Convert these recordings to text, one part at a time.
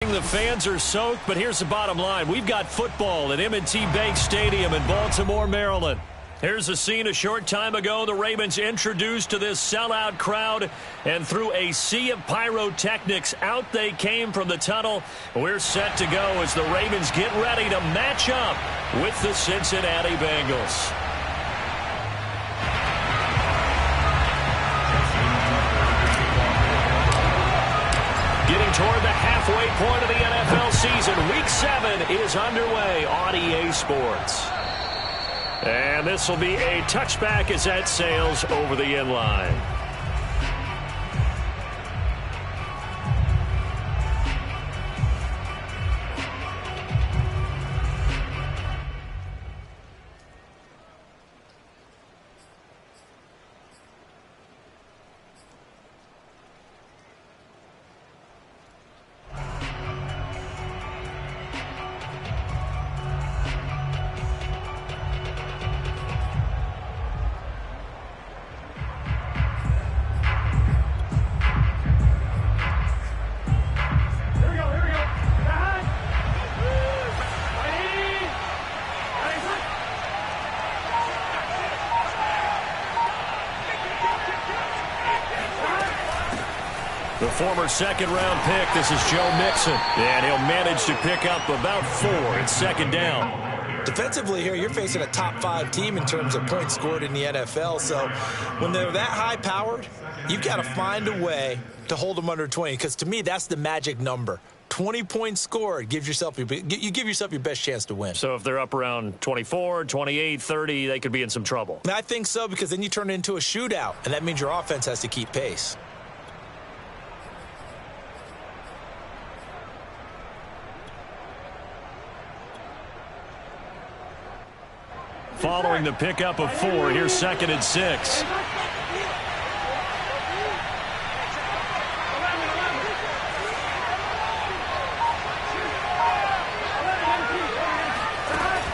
sing, the fans are soaked, but here's the bottom line. We've got football at M&T Bank Stadium in Baltimore, Maryland. Here's a scene a short time ago. The Ravens introduced to this sellout crowd, and through a sea of pyrotechnics, out they came from the tunnel. We're set to go as the Ravens get ready to match up with the Cincinnati Bengals. Getting toward the halfway point of the NFL season, Week 7 is underway on EA Sports. And this will be a touchback as that sails over the end line. The former second-round pick, this is Joe Mixon, and he'll manage to pick up about 4 at second down. Defensively here, you're facing a top-5 team in terms of points scored in the NFL, so when they're that high-powered, you've got to find a way to hold them under 20, because to me, that's the magic number. 20 points scored, you give yourself your best chance to win. So if they're up around 24, 28, 30, they could be in some trouble. I think so, because then you turn it into a shootout, and that means your offense has to keep pace. Following the pickup of 4, here's 2nd and 6.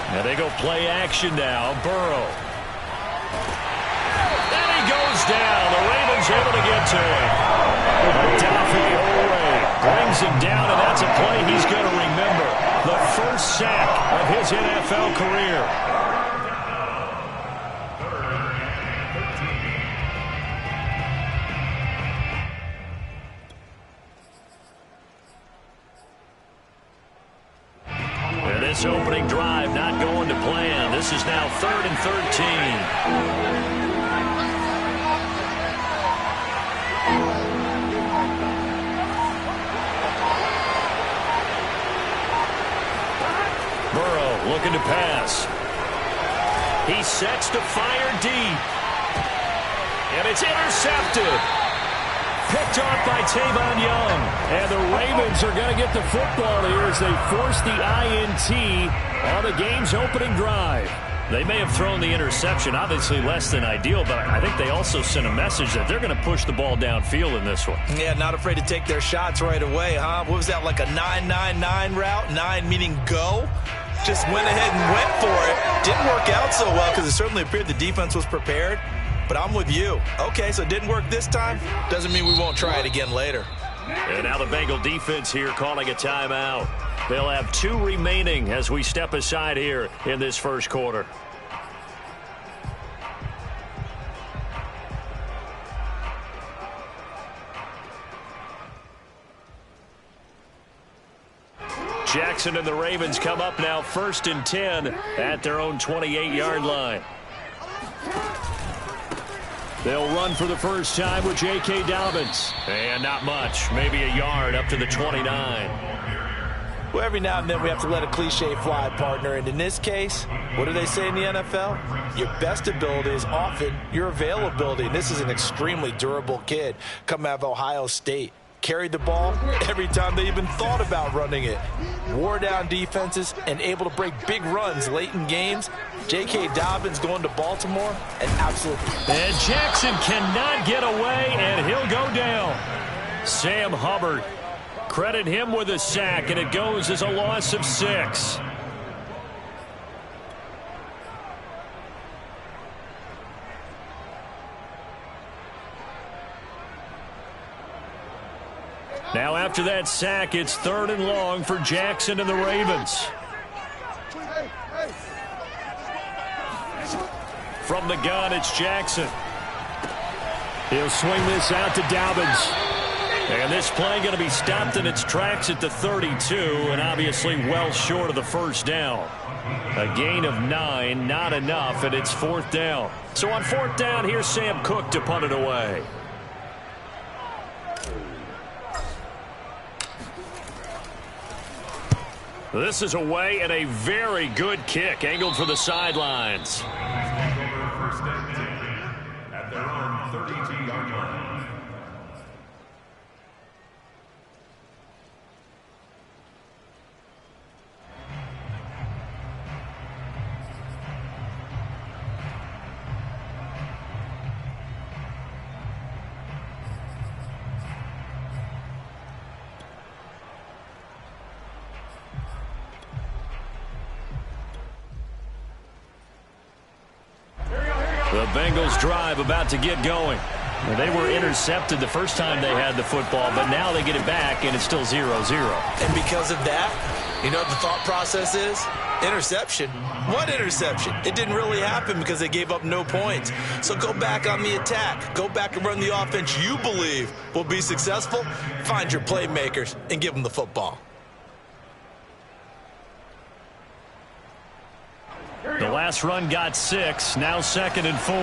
And they go play action now. Burrow. And he goes down. The Ravens able to get to him. Daffy brings him down, and that's a play he's going to remember. The first sack of his NFL career. This opening drive not going to plan. This is now 3rd and 13. Burrow looking to pass. He sets to fire deep. And it's intercepted. Picked off by Tavon Young. And the Ravens are going to get the football here as they force the INT on the game's opening drive. They may have thrown the interception, obviously less than ideal, but I think they also sent a message that they're going to push the ball downfield in this one. Yeah, not afraid to take their shots right away, huh? What was that, like a 9-9-9 route? 9 meaning go? Just went ahead and went for it. Didn't work out so well because it certainly appeared the defense was prepared. But I'm with you. Okay, so it didn't work this time. Doesn't mean we won't try it again later. And now the Bengal defense here calling a timeout. They'll have 2 remaining as we step aside here in this first quarter. Jackson and the Ravens come up now 1st and 10 at their own 28-yard line. They'll run for the first time with J.K. Dobbins. And not much, maybe a yard up to the 29. Well, every now and then we have to let a cliche fly, partner. And in this case, what do they say in the NFL? Your best ability is often your availability. And this is an extremely durable kid coming out of Ohio State. Carried the ball every time they even thought about running it. Wore down defenses and able to break big runs late in games. J.K. Dobbins going to Baltimore, an absolute... And Jackson cannot get away, and he'll go down. Sam Hubbard, credit him with a sack, and it goes as a loss of 6. Now after that sack, it's 3rd and long for Jackson and the Ravens. From the gun, it's Jackson. He'll swing this out to Dobbins. And this play going to be stopped in its tracks at the 32, and obviously well short of the first down. A gain of 9, not enough, and it's 4th down. So on 4th down, here's Sam Cook to punt it away. This is away, and a very good kick, angled for the sidelines. First and 10 at their own 32-yard line. The Bengals drive about to get going. Well, they were intercepted the first time they had the football, but now they get it back, and it's still 0-0. And because of that, you know what the thought process is? Interception. What interception? It didn't really happen because they gave up no points. So go back on the attack. Go back and run the offense you believe will be successful. Find your playmakers and give them the football. The last run got 6, now 2nd and 4.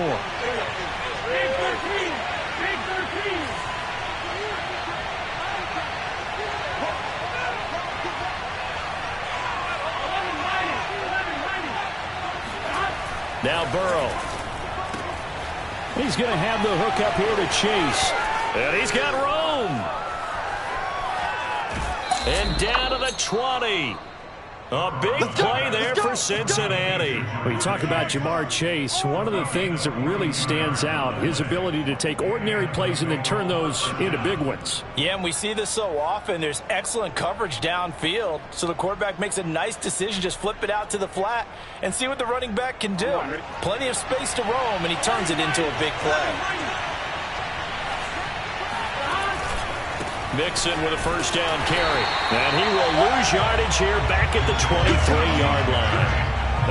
Now Burrow. He's going to have the hook up here to Chase. And he's got Rome. And down to the 20. A big play there for Cincinnati. Well, you talk about Jamar Chase. One of the things that really stands out, his ability to take ordinary plays and then turn those into big ones. Yeah, and we see this so often. There's excellent coverage downfield, so the quarterback makes a nice decision. Just flip it out to the flat and see what the running back can do. Plenty of space to roam, and he turns it into a big play. Mixon with a first down carry. And he will lose yardage here back at the 23-yard line.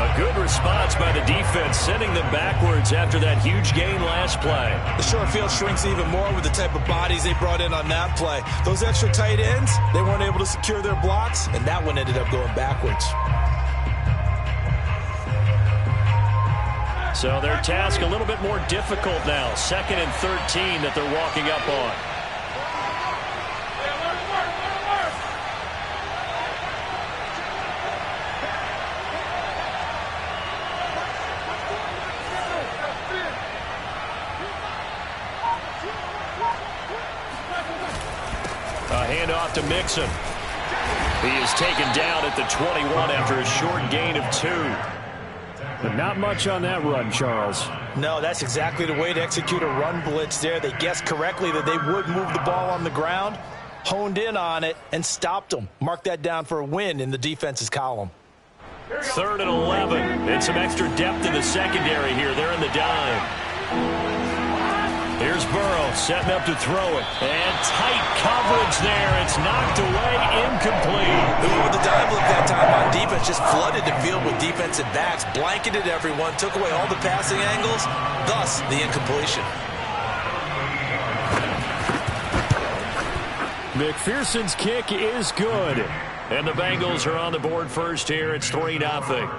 A good response by the defense, sending them backwards after that huge gain last play. The short field shrinks even more with the type of bodies they brought in on that play. Those extra tight ends, they weren't able to secure their blocks, and that one ended up going backwards. So their task a little bit more difficult now. 2nd and 13 that they're walking up on. Handoff to Mixon. He is taken down at the 21 after a short gain of 2. But not much on that run, Charles. No, that's exactly the way to execute a run blitz there. They guessed correctly that they would move the ball on the ground, honed in on it, and stopped them. Mark that down for a win in the defense's column. 3rd and 11. And some extra depth in the secondary here. They're in the dime. Here's Burrow setting up to throw it. And tight coverage there. It's knocked away, incomplete. They went with the dime look that time on defense. Just flooded the field with defensive backs. Blanketed everyone. Took away all the passing angles. Thus, the incompletion. McPherson's kick is good. And the Bengals are on the board first here. It's 3-0.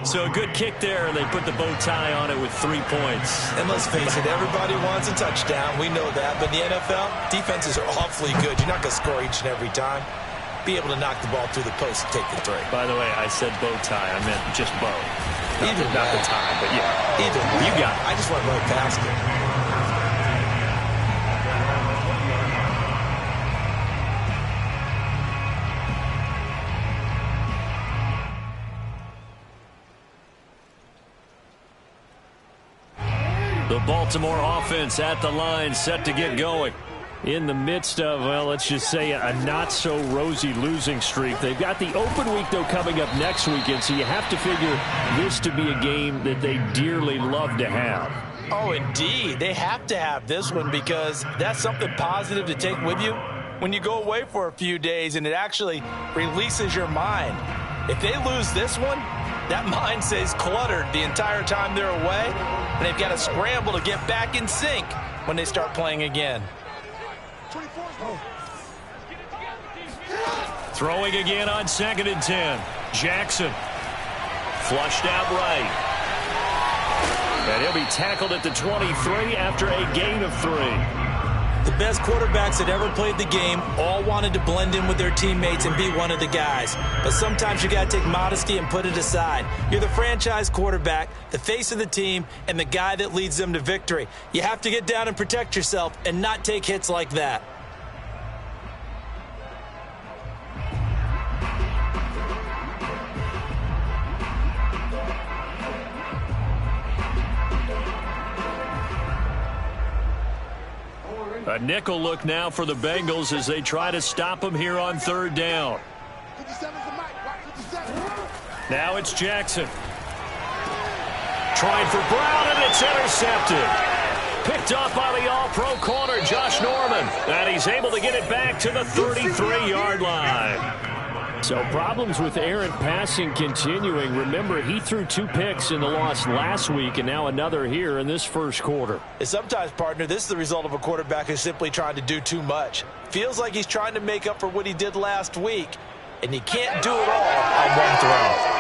So a good kick there, and they put the bow tie on it with 3 points. And let's face it, everybody wants a touchdown. We know that. But in the NFL, defenses are awfully good. You're not going to score each and every time. Be able to knock the ball through the post and take the 3. By the way, I said bow tie. I meant just bow. Not the tie, but yeah. Either you got it. I just went right past it. The Baltimore offense at the line, set to get going. In the midst of, well, let's just say a not-so-rosy losing streak. They've got the open week, though, coming up next weekend, so you have to figure this to be a game that they dearly love to have. Oh, indeed. They have to have this one because that's something positive to take with you. when you go away for a few days and it actually releases your mind. If they lose this one, that mind stays cluttered the entire time they're away, and they've got to scramble to get back in sync when they start playing again. Throwing again on 2nd and 10. Jackson. Flushed out right. And he'll be tackled at the 23 after a gain of 3. The best quarterbacks that ever played the game all wanted to blend in with their teammates and be one of the guys. But sometimes you got to take modesty and put it aside. You're the franchise quarterback, the face of the team, and the guy that leads them to victory. You have to get down and protect yourself and not take hits like that. A nickel look now for the Bengals as they try to stop him here on 3rd down. Now it's Jackson. Trying for Brown, and it's intercepted. Picked off by the all-pro corner, Josh Norman. And he's able to get it back to the 33-yard line. So problems with errant passing continuing. Remember, he threw 2 picks in the loss last week and now another here in this first quarter. And sometimes, partner, this is the result of a quarterback who's simply trying to do too much. Feels like he's trying to make up for what he did last week, and he can't do it all on one throw.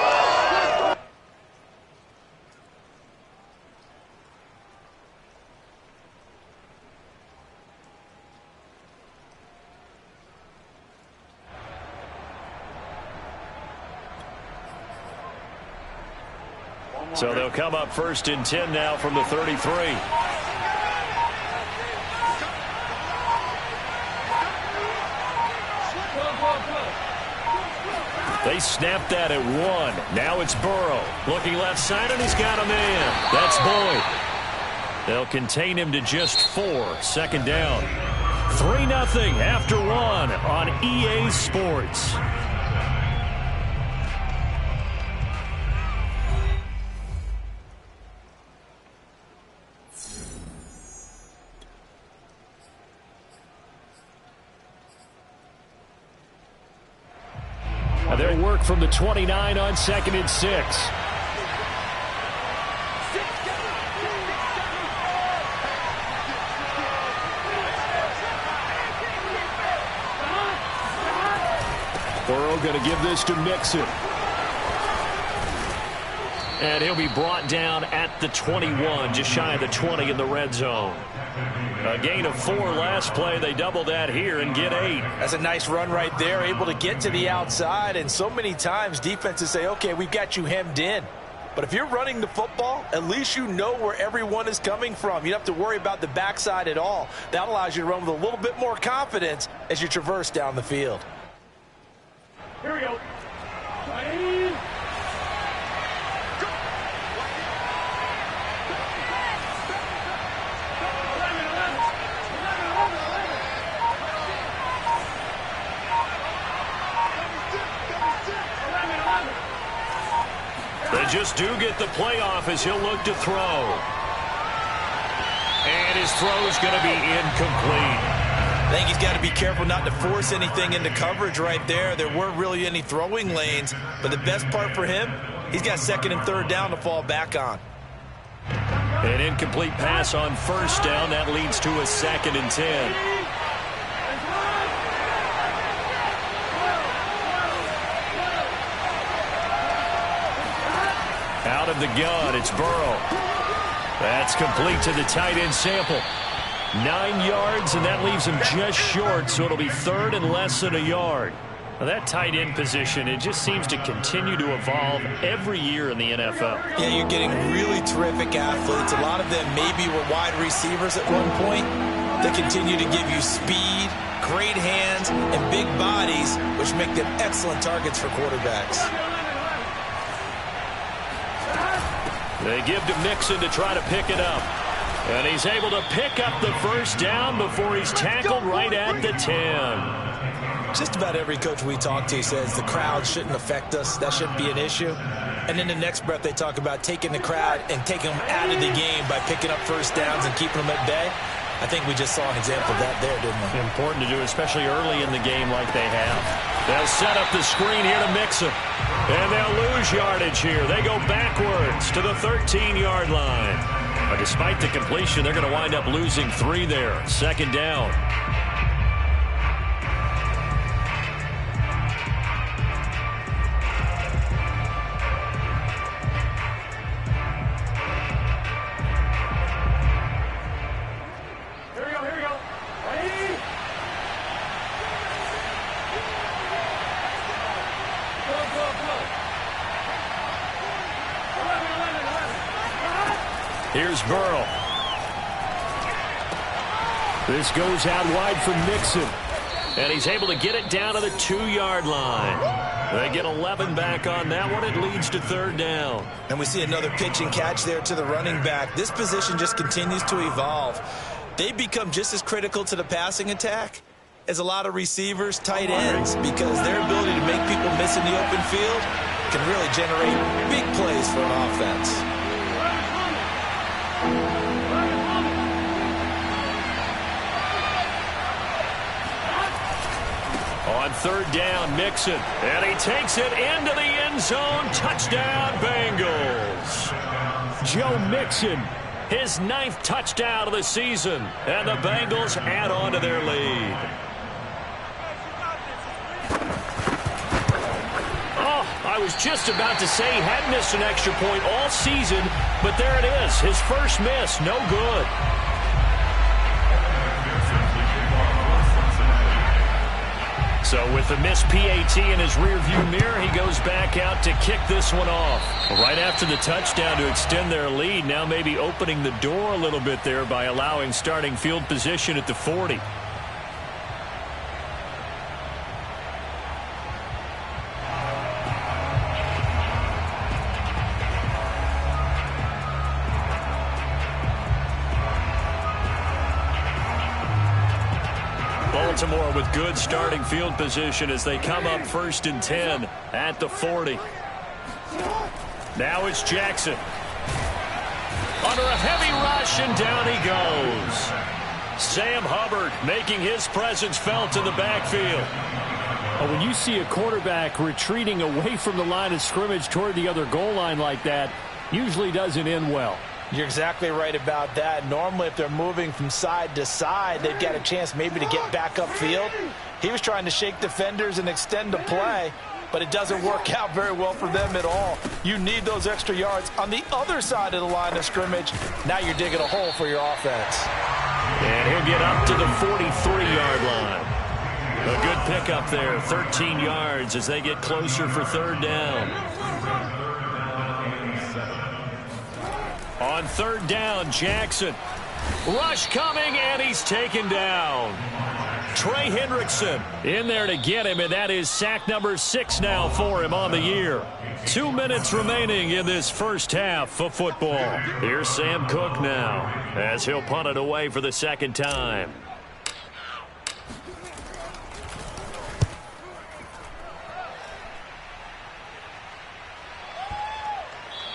So they'll come up 1st and 10 now from the 33. They snapped that at 1. Now it's Burrow. Looking left side, and he's got a man. That's Boyd. They'll contain him to just 4. 2nd down. 3-0 after 1 on EA Sports. Their work from the 29 on 2nd and 6. Burrow going to give this to Mixon. And he'll be brought down at the 21, just shy of the 20 in the red zone. A gain of 4 last play. They double that here and get 8. That's a nice run right there, able to get to the outside. And so many times defenses say, okay, we've got you hemmed in. But if you're running the football, at least you know where everyone is coming from. You don't have to worry about the backside at all. That allows you to run with a little bit more confidence as you traverse down the field. Here we go. They just do get the playoff as he'll look to throw. And his throw's going to be incomplete. I think he's got to be careful not to force anything into coverage right there. There weren't really any throwing lanes, but the best part for him, he's got 2nd and 3rd down to fall back on. An incomplete pass on 1st down. That leads to a 2nd and 10. Out of the gun, it's Burrow. That's complete to the tight end Sample. 9 yards, and that leaves him just short, so it'll be 3rd and less than a yard. Now that tight end position, it just seems to continue to evolve every year in the NFL. Yeah, you're getting really terrific athletes. A lot of them maybe were wide receivers at one point. They continue to give you speed, great hands, and big bodies, which make them excellent targets for quarterbacks. They give to Mixon to try to pick it up. And he's able to pick up the 1st down before he's tackled right at the 10. Just about every coach we talk to says the crowd shouldn't affect us. That shouldn't be an issue. And in the next breath, they talk about taking the crowd and taking them out of the game by picking up 1st downs and keeping them at bay. I think we just saw an example of that there, didn't we? Important to do, especially early in the game like they have. They'll set up the screen here to Mixon. And they'll lose yardage here. They go backwards to the 13-yard line. But despite the completion, they're going to wind up losing 3 there. Second down. Here's Burrow. This goes out wide for Mixon. And he's able to get it down to the 2-yard line. They get 11 back on that one. It leads to third down. And we see another pitch and catch there to the running back. This position just continues to evolve. They become just as critical to the passing attack as a lot of receivers, tight ends, because their ability to make people miss in the open field can really generate big plays for an offense. On third down, Mixon. And he takes it into the end zone. Touchdown, Bengals. Joe Mixon, his 9th touchdown of the season. And the Bengals add on to their lead. Oh, I was just about to say he hadn't missed an extra point all season, but there it is. His first miss, no good. So with the missed PAT in his rearview mirror, he goes back out to kick this one off. Right after the touchdown to extend their lead, now maybe opening the door a little bit there by allowing starting field position at the 40. Baltimore with good starting field position as they come up 1st and 10 at the 40. Now it's Jackson. Under a heavy rush, and down he goes. Sam Hubbard making his presence felt in the backfield. Well, when you see a quarterback retreating away from the line of scrimmage toward the other goal line like that, usually doesn't end well. You're exactly right about that. Normally, if they're moving from side to side, they've got a chance maybe to get back upfield. He was trying to shake defenders and extend the play, but it doesn't work out very well for them at all. You need those extra yards on the other side of the line of scrimmage. Now you're digging a hole for your offense. And he'll get up to the 43-yard line. A good pickup there, 13 yards as they get closer for third down. On third down, Jackson. Rush coming, and he's taken down. Trey Hendrickson in there to get him, and that is sack number 6 now for him on the year. 2 minutes remaining in this first half of football. Here's Sam Cook now as he'll punt it away for the second time.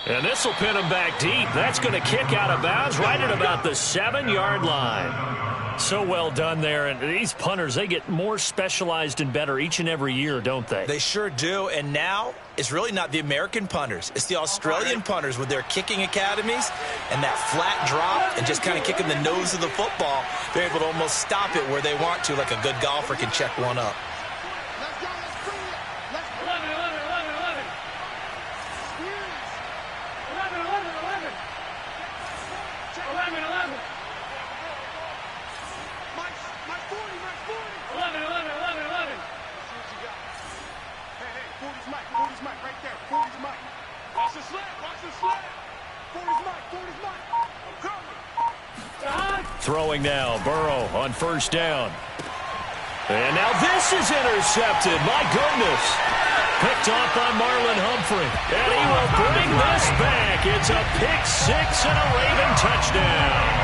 And this will pin him back deep. That's going to kick out of bounds right at about the 7-yard line. So well done there. And these punters, they get more specialized and better each and every year, don't they? They sure do. And now it's really not the American punters. It's the Australian punters with their kicking academies and that flat drop and just kind of kicking the nose of the football. They're able to almost stop it where they want to, like a good golfer can check one up. Throwing now, Burrow on first down. And now this is intercepted. My goodness. Picked off by Marlon Humphrey. And he will bring this back. It's a pick 6 and a Raven touchdown.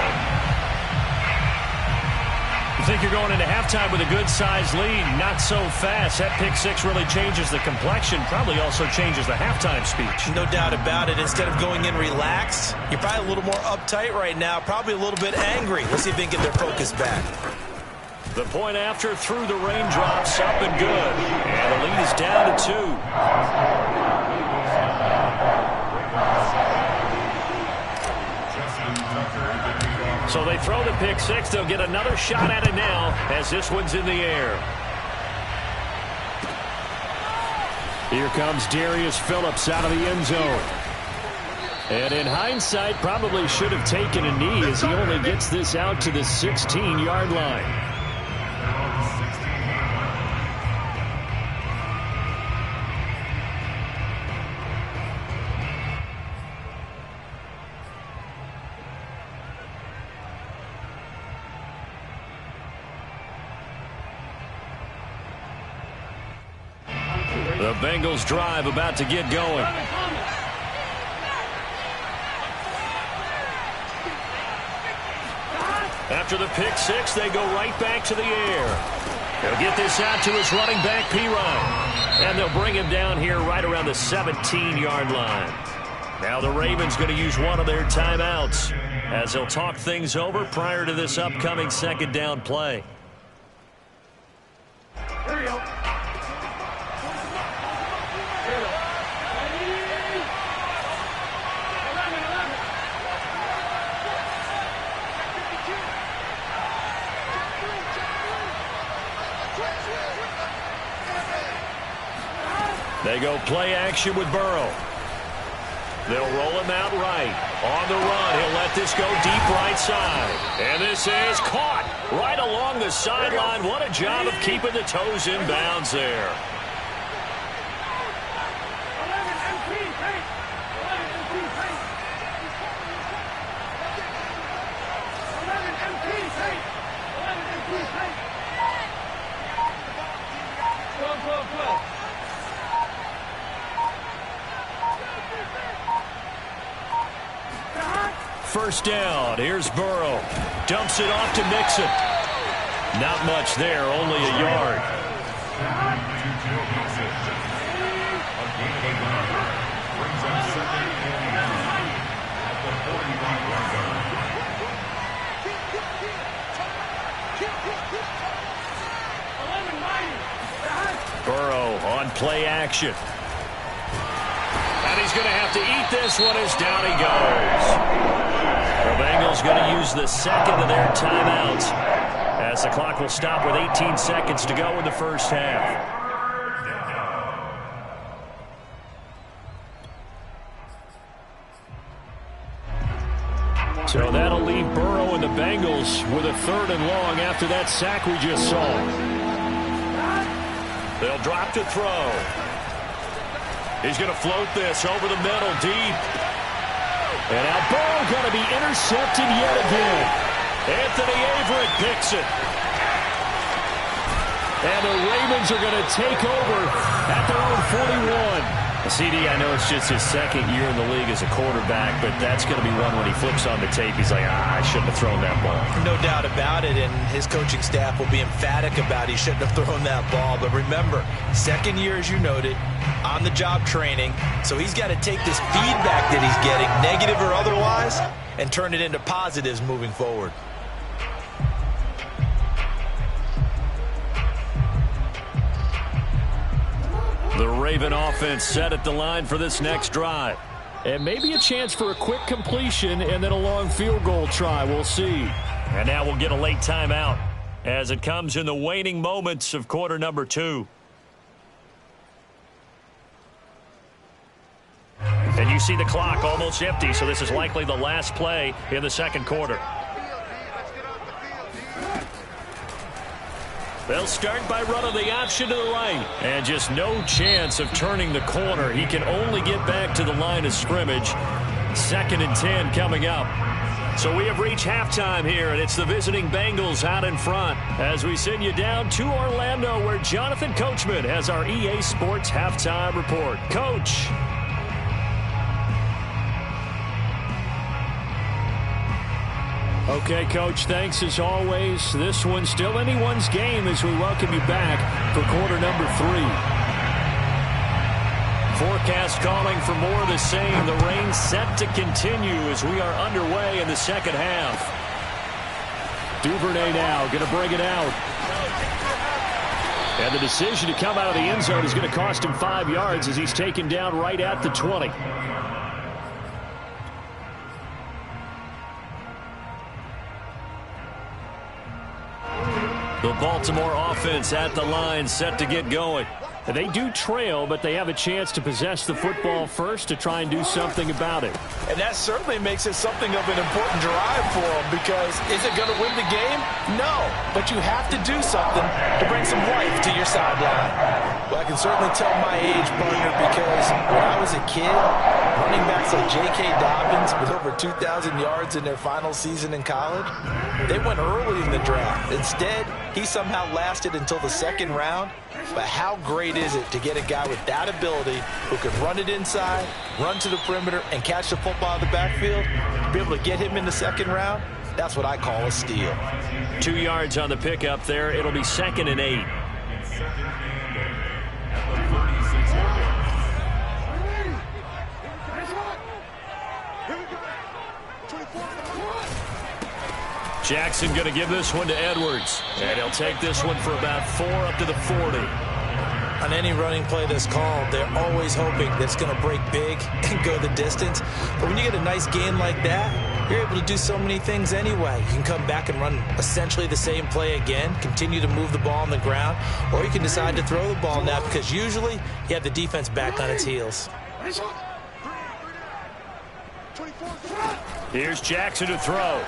think you're going into halftime with a good-sized lead. Not so fast. That pick six really changes the complexion. Probably also changes the halftime speech. No doubt about it. Instead of going in relaxed, you're probably a little more uptight right now. Probably a little bit angry. Let's see if they can get their focus back. The point after through the raindrops, up and good. And the lead is down to 2. So they throw the pick six. They'll get another shot at it now as this one's in the air. Here comes Darius Phillips out of the end zone. And in hindsight, probably should have taken a knee as he only gets this out to the 16-yard line. The Bengals drive about to get going. After the pick six, they go right back to the air. They'll get this out to his running back, P-Ryan. And they'll bring him down here right around the 17-yard line. Now the Ravens going to use one of their timeouts as they'll talk things over prior to this upcoming second down play. Here we go. They go play action with Burrow. They'll roll him out right. On the run, he'll let this go deep right side. And this is caught right along the sideline. What a job of keeping the toes in bounds there. First down. Here's Burrow. Dumps it off to Mixon. Not much there, only a yard. Burrow on play action. And he's going to have to eat this one as down he goes. The Bengals going to use the second of their timeouts as the clock will stop with 18 seconds to go in the first half. So that'll leave Burrow and the Bengals with a third and long after that sack we just saw. They'll drop to throw. He's going to float this over the middle deep. And now Burrow going to be intercepted yet again. Anthony Averett picks it. And the Ravens are going to take over at their own 41. CD, I know it's just his second year in the league as a quarterback, but that's going to be one when he flips on the tape. He's like, I shouldn't have thrown that ball. No doubt about it, and his coaching staff will be emphatic about he shouldn't have thrown that ball. But remember, second year, as you noted, on-the-job training, so he's got to take this feedback that he's getting, negative or otherwise, and turn it into positives moving forward. The Raven offense set at the line for this next drive. And maybe a chance for a quick completion and then a long field goal try. We'll see. And now we'll get a late timeout as it comes in the waning moments of quarter number 2. And you see the clock almost empty, so this is likely the last play in the second quarter. They'll start by running the option to the right. And just no chance of turning the corner. He can only get back to the line of scrimmage. 2nd and 10 coming up. So we have reached halftime here, and it's the visiting Bengals out in front as we send you down to Orlando where Jonathan Coachman has our EA Sports halftime report. Coach. Okay, Coach, thanks as always. This one's still anyone's game as we welcome you back for quarter number 3. Forecast calling for more of the same. The rain set to continue as we are underway in the second half. Duvernay now going to bring it out. And the decision to come out of the end zone is going to cost him 5 yards as he's taken down right at the 20. The Baltimore offense at the line, set to get going. And they do trail, but they have a chance to possess the football first to try and do something about it. And that certainly makes it something of an important drive for them, because is it going to win the game? No, but you have to do something to bring some life to your sideline. Well, I can certainly tell my age, partner, because when I was a kid, running backs like J.K. Dobbins with over 2,000 yards in their final season in college, they went early in the draft. Instead, he somehow lasted until the second round. But how great is it to get a guy with that ability who can run it inside, run to the perimeter, and catch the football out of the backfield? To be able to get him in the second round, that's what I call a steal. 2 yards on the pickup there. It'll be 2nd and 8. Jackson going to give this one to Edwards. And he'll take this one for about 4 up to the 40. On any running play that's called, they're always hoping that it's going to break big and go the distance. But when you get a nice gain like that, you're able to do so many things anyway. You can come back and run essentially the same play again, continue to move the ball on the ground, or you can decide to throw the ball now because usually you have the defense back on its heels. Here's Jackson to throw.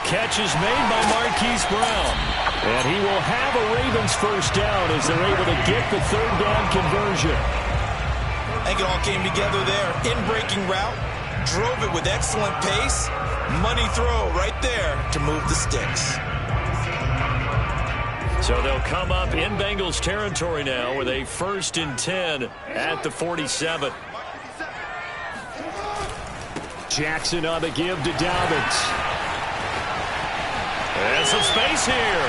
Catch is made by Marquise Brown. And he will have a Ravens first down as they're able to get the third down conversion. I think it all came together there. In-breaking route, drove it with excellent pace. Money throw right there to move the sticks. So they'll come up in Bengals territory now with a 1st and 10 at the 47. Jackson on the give to Dobbins. And some space here.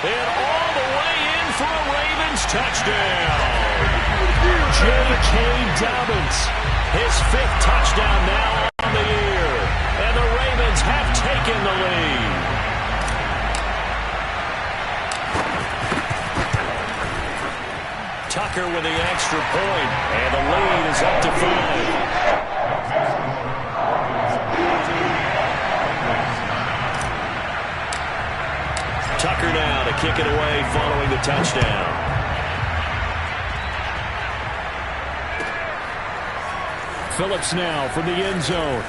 And all the way in for a Ravens touchdown. J.K. Dobbins. His 5th touchdown now on the year. And the Ravens have taken the lead. Tucker with the extra point. And the lead is up to 5. Tucker now to kick it away following the touchdown. Phillips now from the end zone.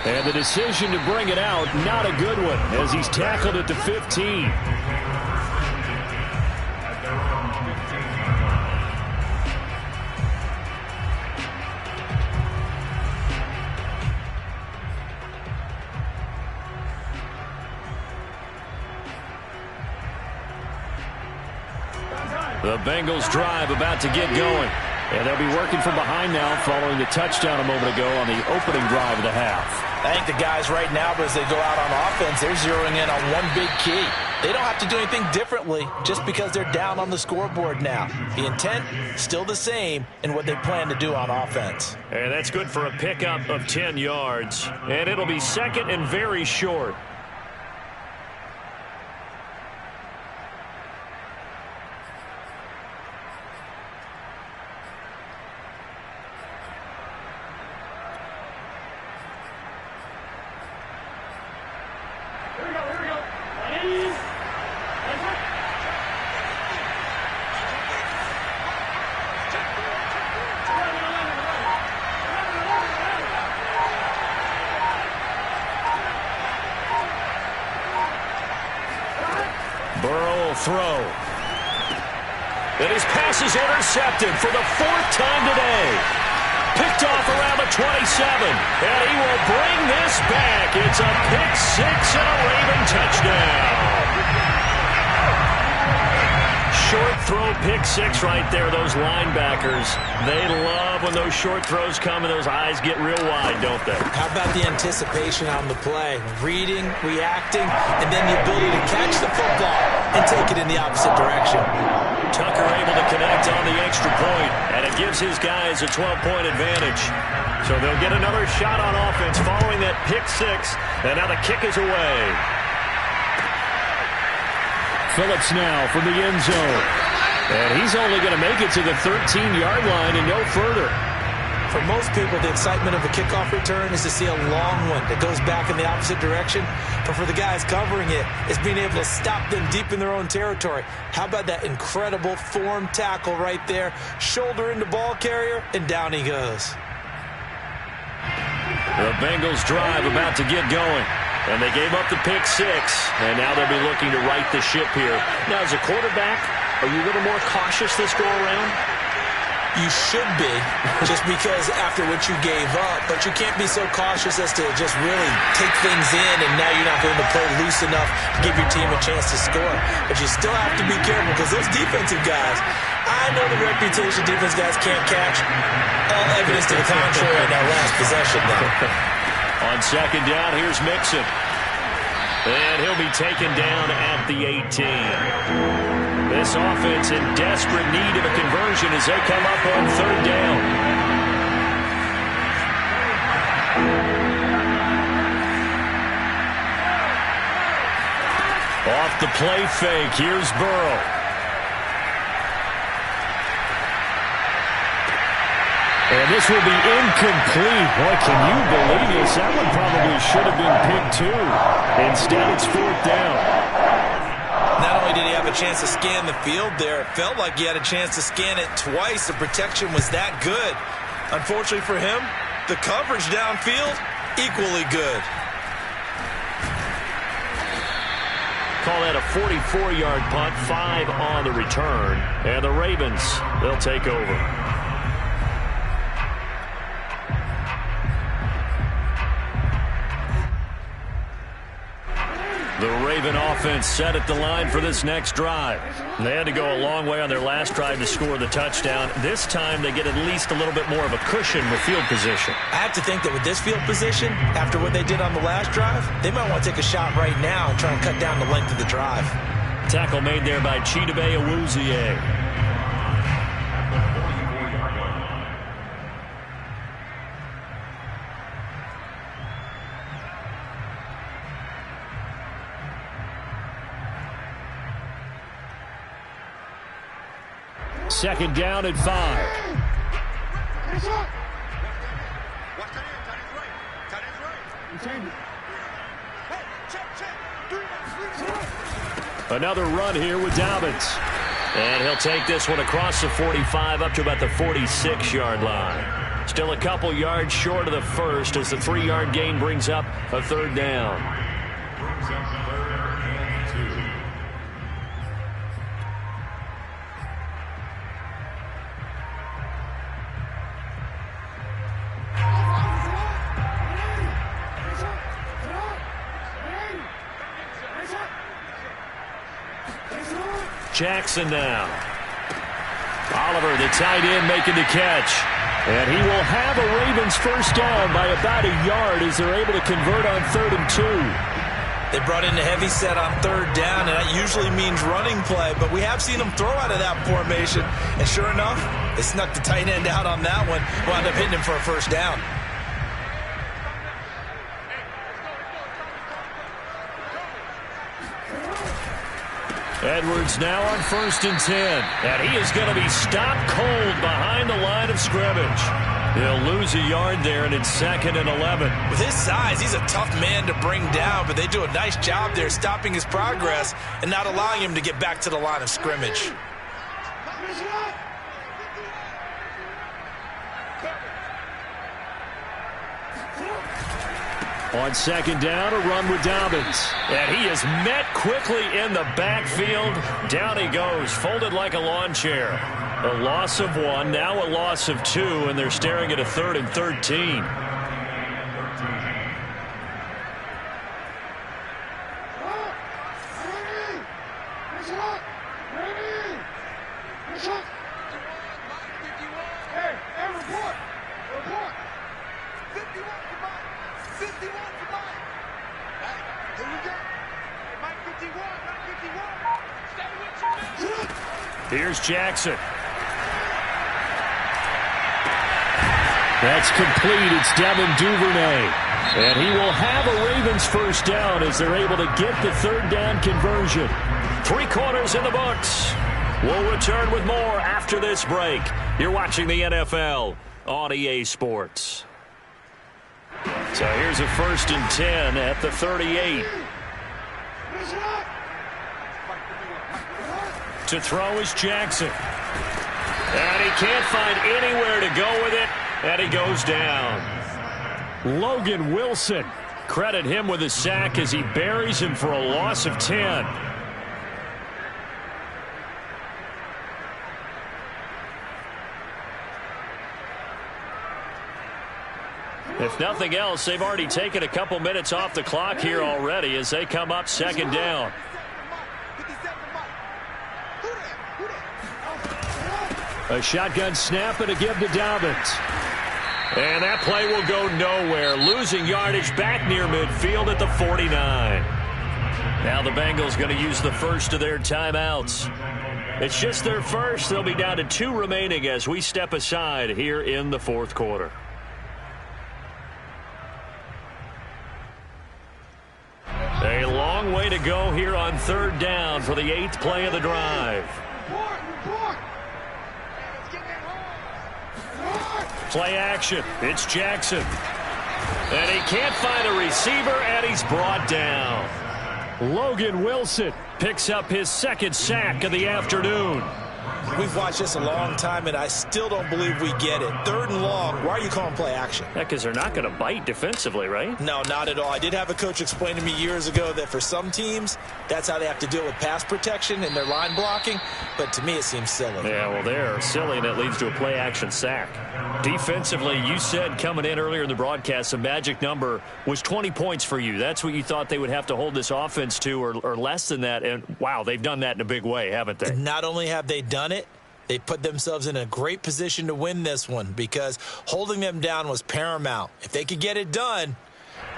And the decision to bring it out, not a good one, as he's tackled at the 15. The Bengals drive about to get going. And they'll be working from behind now following the touchdown a moment ago on the opening drive of the half. I think the guys right now, as they go out on offense, they're zeroing in on one big key. They don't have to do anything differently just because they're down on the scoreboard now. The intent, still the same in what they plan to do on offense. And that's good for a pickup of 10 yards. And it'll be 2nd and very short. Throw. And his pass is intercepted for the 4th time today. Picked off around the 27. And he will bring this back. It's a pick 6 and a Raven touchdown. short throw pick six right there, those linebackers. They love when those short throws come and those eyes get real wide, don't they? How about the anticipation on the play? Reading, reacting, and then the ability to catch the football and take it in the opposite direction. Tucker able to connect on the extra point, and it gives his guys a 12-point advantage. So they'll get another shot on offense following that pick six, and now the kick is away. Phillips now from the end zone. And he's only going to make it to the 13-yard line and no further. For most people, the excitement of a kickoff return is to see a long one that goes back in the opposite direction. But for the guys covering it, it's being able to stop them deep in their own territory. How about that incredible form tackle right there? Shoulder into ball carrier, and down he goes. The Bengals drive about to get going. And they gave up the pick six, and now they'll be looking to right the ship here. Now, as a quarterback, are you a little more cautious this go-around? You should be, just because after what you gave up, but you can't be so cautious as to just really take things in, and now you're not going to play loose enough to give your team a chance to score. But you still have to be careful, because those defensive guys, I know the reputation defense guys can't catch. All evidence to the contrary on that last possession, though. On second down, here's Mixon. And he'll be taken down at the 18. This offense in desperate need of a conversion as they come up on third down. Off the play fake, here's Burrow. And this will be incomplete. Boy, can you believe this? That one probably should have been picked too. Instead, it's fourth down. Not only did he have a chance to scan the field there, it felt like he had a chance to scan it twice. The protection was that good. Unfortunately for him, the coverage downfield, equally good. Call that a 44-yard punt, 5 on the return. And the Ravens, they'll take over. The Raven offense set at the line for this next drive. They had to go a long way on their last drive to score the touchdown. This time they get at least a little bit more of a cushion with field position. I have to think that with this field position, after what they did on the last drive, they might want to take a shot right now and try and cut down the length of the drive. Tackle made there by Chidobe Awuzie. Second down at 5. Another run here with Dobbins. And he'll take this one across the 45 up to about the 46-yard line. Still a couple yards short of the first as the 3-yard gain brings up a third down. Jackson now. Oliver, the tight end, making the catch. And he will have a Ravens first down by about a yard as they're able to convert on 3rd and 2. They brought in a heavy set on 3rd down, and that usually means running play, but we have seen them throw out of that formation. And sure enough, they snuck the tight end out on that one, wound up hitting him for a first down. Edwards now on 1st and 10. And he is going to be stopped cold behind the line of scrimmage. He'll lose a yard there, and it's 2nd and 11. With his size, he's a tough man to bring down, but they do a nice job there stopping his progress and not allowing him to get back to the line of scrimmage. On 2nd down, a run with Dobbins. And he is met quickly in the backfield. Down he goes, folded like a lawn chair. A loss of 1, now a loss of 2, and they're staring at a 3rd and 13. Here's Jackson. That's complete. It's Devin Duvernay. And he will have a Ravens first down as they're able to get the third down conversion. 3 quarters in the books. We'll return with more after this break. You're watching the NFL on EA Sports. So here's a 1st and 10 at the 38. To throw is Jackson. And he can't find anywhere to go with it, and he goes down. Logan Wilson. Credit him with a sack as he buries him for a loss of 10. If nothing else, they've already taken a couple minutes off the clock here already as they come up 2nd down. A shotgun snap and a give to Dobbins. And that play will go nowhere. Losing yardage back near midfield at the 49. Now the Bengals going to use the first of their timeouts. It's just their first. They'll be down to 2 remaining as we step aside here in the 4th quarter. A long way to go here on 3rd down for the 8th play of the drive. Play action. It's Jackson. And he can't find a receiver, and he's brought down. Logan Wilson picks up his 2nd sack of the afternoon. We've watched this a long time, and I still don't believe we get it. 3rd and long. Why are you calling play action? Yeah, because they're not going to bite defensively, right? No, not at all. I did have a coach explain to me years ago that for some teams, that's how they have to deal with pass protection and their line blocking. But to me, it seems silly. Yeah, well, they're silly, and it leads to a play action sack. Defensively, you said coming in earlier in the broadcast, the magic number was 20 points for you. That's what you thought they would have to hold this offense to, or less than that. And, wow, they've done that in a big way, haven't they? And not only have they done it, they put themselves in a great position to win this one because holding them down was paramount. If they could get it done,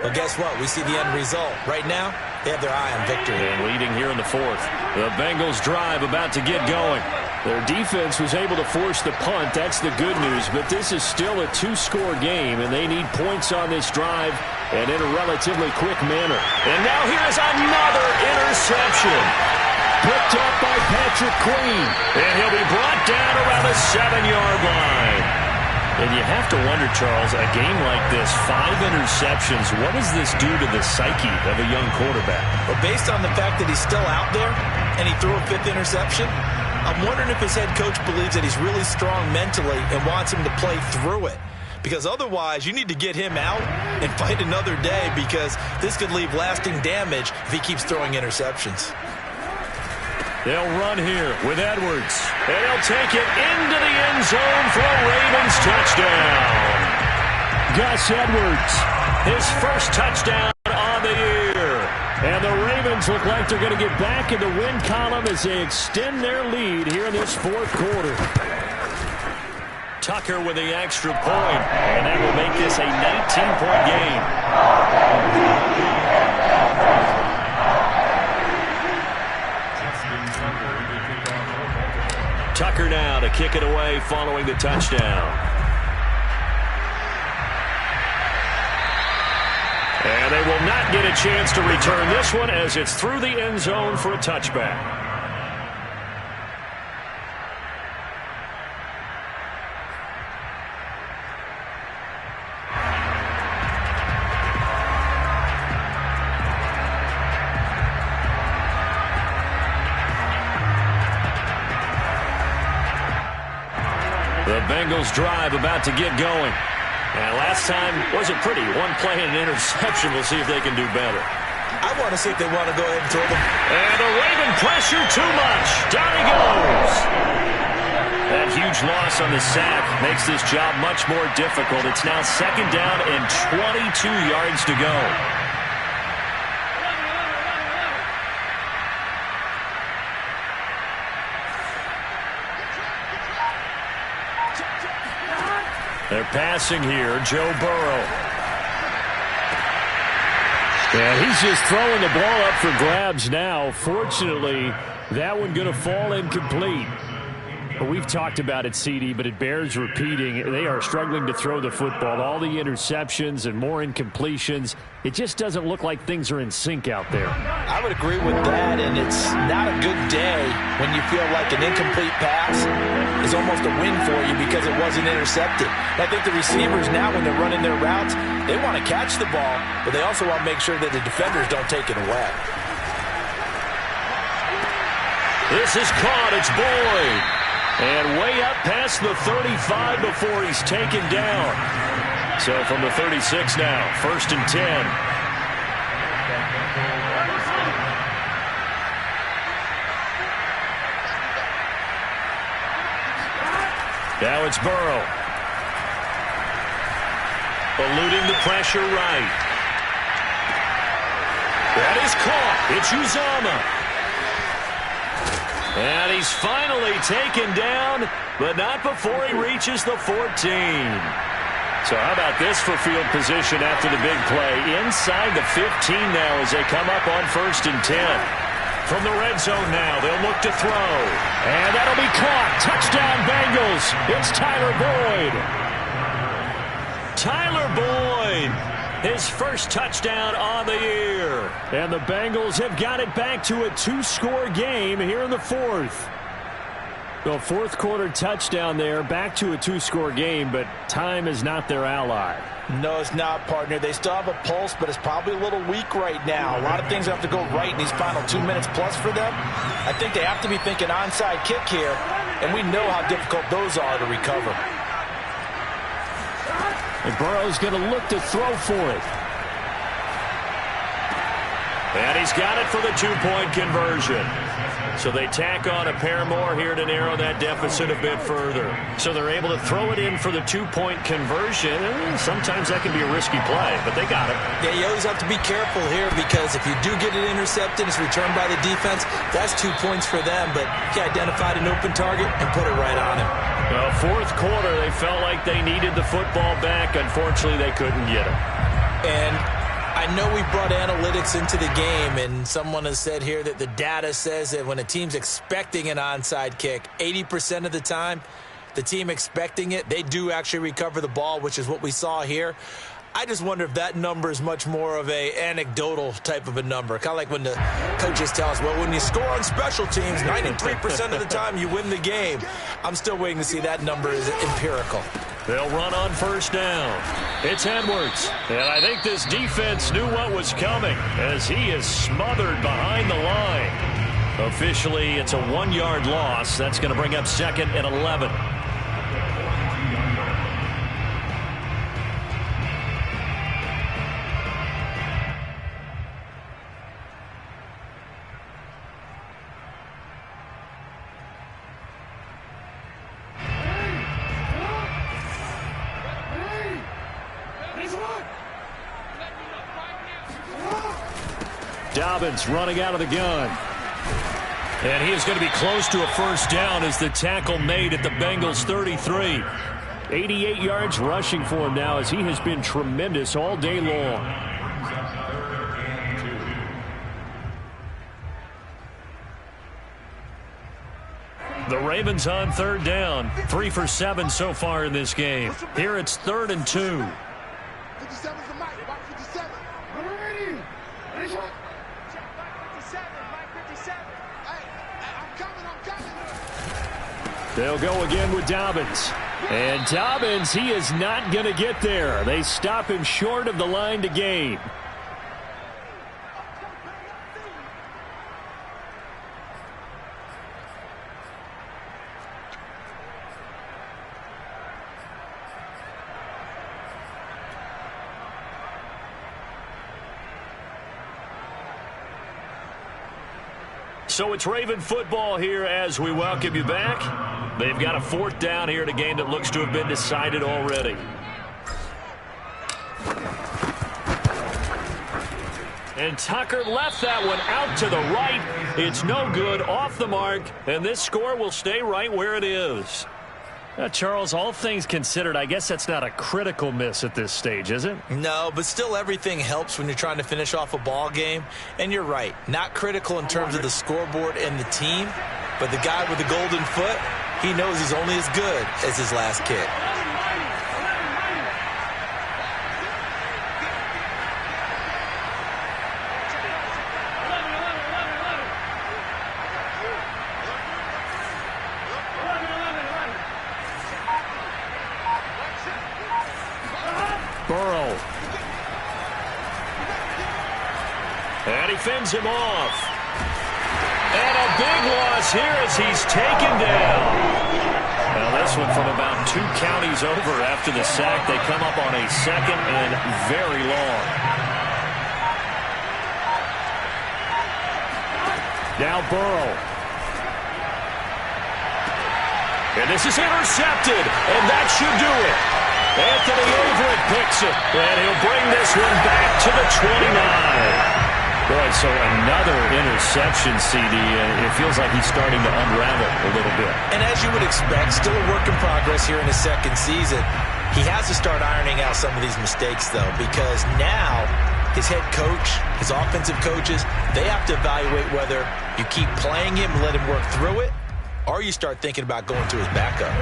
well, guess what? We see the end result. Right now, they have their eye on victory. And leading here in the 4th. The Bengals drive about to get going. Their defense was able to force the punt. That's the good news. But this is still a 2-score game, and they need points on this drive and in a relatively quick manner. And now here's another interception. Picked up by Patrick Queen. And he'll be brought down around the 7-yard line. And you have to wonder, Charles, a game like this, 5 interceptions, what does this do to the psyche of a young quarterback? Well, based on the fact that he's still out there and he threw a 5th interception, I'm wondering if his head coach believes that he's really strong mentally and wants him to play through it. Because otherwise, you need to get him out and fight another day because this could leave lasting damage if he keeps throwing interceptions. They'll run here with Edwards. And he'll take it into the end zone for a Ravens touchdown. Gus Edwards, his first touchdown on the year. And the Ravens look like they're going to get back in the win column as they extend their lead here in this 4th quarter. Tucker with the extra point. And that will make this a 19-point game. Tucker now to kick it away following the touchdown. And they will not get a chance to return this one as it's through the end zone for a touchback. The Bengals drive about to get going. And last time wasn't pretty. 1 play and an interception. We'll see if they can do better. I want to see if they want to go ahead and throw them. And the Raven pressure too much. Down he goes. That huge loss on the sack makes this job much more difficult. It's now 2nd down and 22 yards to go. They're passing here. Joe Burrow. Yeah, he's just throwing the ball up for grabs now. Fortunately, that one going to fall incomplete. Well, we've talked about it, CD, but it bears repeating. They are struggling to throw the football. All the interceptions and more incompletions. It just doesn't look like things are in sync out there. I would agree with that, and it's not a good day when you feel like an incomplete pass is almost a win for you because it wasn't intercepted. I think the receivers now, when they're running their routes, they want to catch the ball, but they also want to make sure that the defenders don't take it away. This is caught. It's Boyd. And way up past the 35 before he's taken down. So from the 36 now, 1st and 10. Now it's Burrow. Eluding the pressure right. That is caught. It's Uzomah. And he's finally taken down, but not before he reaches the 14. So how about this for field position after the big play? Inside the 15 now as they come up on 1st and 10. From the red zone now, they'll look to throw. And that'll be caught. Touchdown, Bengals. It's Tyler Boyd. Tyler Boyd. His first touchdown on the year. And the Bengals have got it back to a 2-score game here in the 4th. The 4th quarter touchdown there, back to a 2-score game, but time is not their ally. No, it's not, partner. They still have a pulse, but it's probably a little weak right now. A lot of things have to go right in these final 2 minutes plus for them. I think they have to be thinking onside kick here, and we know how difficult those are to recover. And Burrow's going to look to throw for it. And he's got it for the 2-point conversion. So they tack on a pair more here to narrow that deficit a bit further. So they're able to throw it in for the 2-point conversion. Sometimes that can be a risky play, but they got it. Yeah, you always have to be careful here because if you do get it intercepted, it's returned by the defense, that's 2 points for them. But he identified an open target and put it right on him. Well, 4th quarter, they felt like they needed the football back. Unfortunately, they couldn't get it. And I know we brought analytics into the game, and someone has said here that the data says that when a team's expecting an onside kick, 80% of the time, the team expecting it, they do actually recover the ball, which is what we saw here. I just wonder if that number is much more of a anecdotal type of a number. Kind of like when the coaches tell us, well, when you score on special teams, 93% of the time you win the game. I'm still waiting to see that number is empirical. They'll run on 1st down. It's Edwards. And I think this defense knew what was coming as he is smothered behind the line. Officially, it's a 1-yard loss. That's going to bring up 2nd and 11. Dobbins running out of the gun. And he is going to be close to a 1st down as the tackle made at the Bengals 33. 88 yards rushing for him now as he has been tremendous all day long. The Ravens on 3rd down. 3 for 7 so far in this game. Here it's 3rd and 2. They'll go again with Dobbins. And Dobbins, he is not going to get there. They stop him short of the line to gain. So it's Raven football here as we welcome you back. They've got a 4th down here in a game that looks to have been decided already. And Tucker left that one out to the right. It's no good, off the mark, and this score will stay right where it is. Charles, all things considered, I guess that's not a critical miss at this stage, is it? No, but still everything helps when you're trying to finish off a ball game. And you're right, not critical in terms of the scoreboard and the team, but the guy with the golden foot, he knows he's only as good as his last kick. Burrow. And he fends him off. And a big loss here as he's taken down. Now this one from about 2 counties over after the sack. They come up on a 2nd and very long. Now Burrow. And this is intercepted. And that should do it. Anthony Everett picks it, and he'll bring this one back to the 29. Boy, so another interception, CD, and it feels like he's starting to unravel a little bit. And as you would expect, still a work in progress here in his 2nd season. He has to start ironing out some of these mistakes, though, because now his head coach, his offensive coaches, they have to evaluate whether you keep playing him and let him work through it, or you start thinking about going to his backup.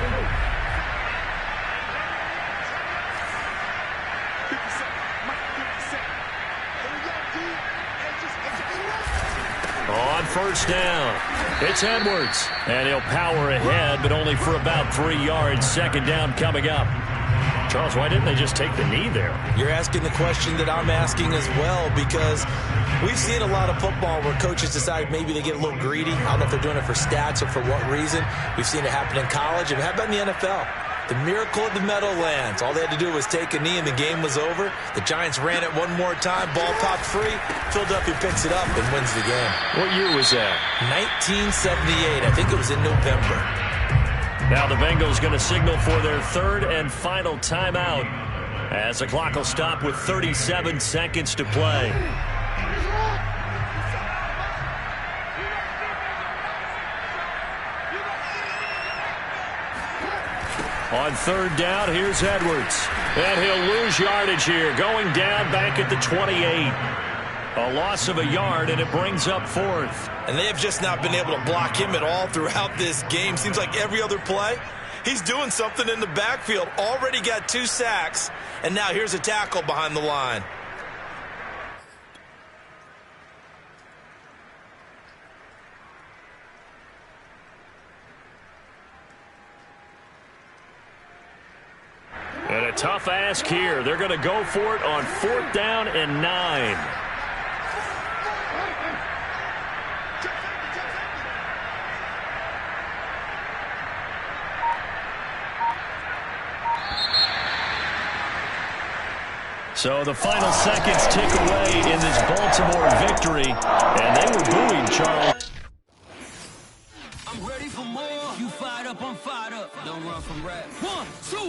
On 1st down, it's Edwards. And he'll power ahead, but only for about 3 yards. 2nd down coming up. Charles, why didn't they just take the knee there? You're asking the question that I'm asking as well, because we've seen a lot of football where coaches decide maybe they get a little greedy. I don't know if they're doing it for stats or for what reason. We've seen it happen in college. And how about in the NFL? The miracle of the Meadowlands. All they had to do was take a knee and the game was over. The Giants ran it one more time. Ball popped free. Philadelphia picks it up and wins the game. What year was that? 1978. I think it was in November. Now the Bengals going to signal for their 3rd and final timeout as the clock will stop with 37 seconds to play. On 3rd down, here's Edwards. And he'll lose yardage here, going down back at the 28. A loss of a yard, and it brings up 4th. And they have just not been able to block him at all throughout this game. Seems like every other play, he's doing something in the backfield. Already got 2 sacks, and now here's a tackle behind the line. And a tough ask here. They're going to go for it on 4th down and 9. So the final seconds tick away in this Baltimore victory, and they were booing, Charles. I'm ready for more. You fired up, I'm fired up. Don't run from rap. 1, 2.